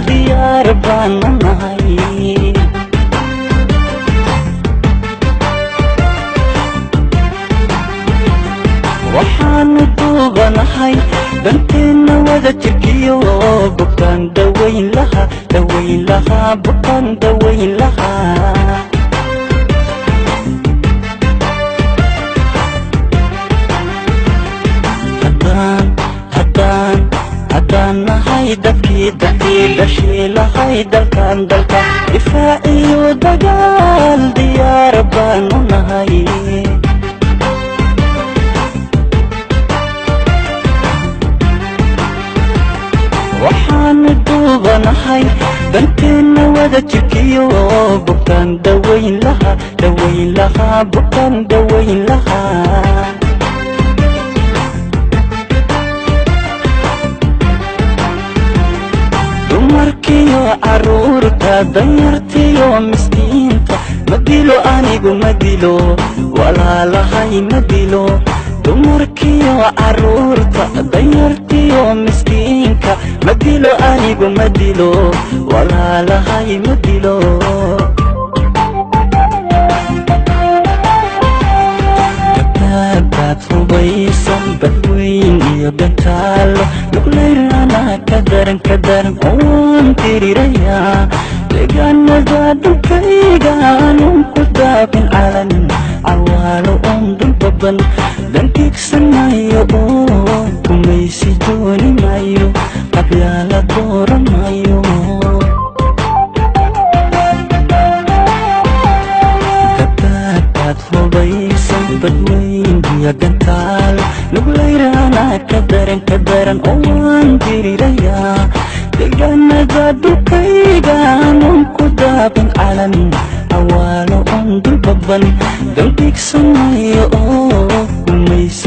diyaar baan nahay waxaanu duubanahay danteena wada jirkiyo bukaan dawayn lahaa bukaan dawayn lahaa haddaan nahay dadkii dhashii lahay dalkan difaac iyo dagaal diyaar baanu nahay waxaanu duubanahay danteena wada jirkiyo bukaan dawayn lahaa bukaan dawayn lahaa dumarkiyo caruurta danyartiyo miskiinta madilo anigu madilo walaalahay madilo dumarkiyo caruurta danyartiyo miskiinka madilo anigu madilo walaalahay madilo gabdhaad hubaysan badweyn iyo gantaalo luglayrana ka daran waan tirirayaa deegaanada dhulkayga aanun ku daabin calan cawaalo oon dulbaban dantiigsanayo oo kumaysi dooni maayo qabyaala dooran maayo gabdhaad hubaysan badweyn iyo gantaal luglayrana ka daran waan tirirayaa deegaanada dhulkayga aanun ku daabin calan cawaalo oon dulbaban dantiigsanayo oo kumaysi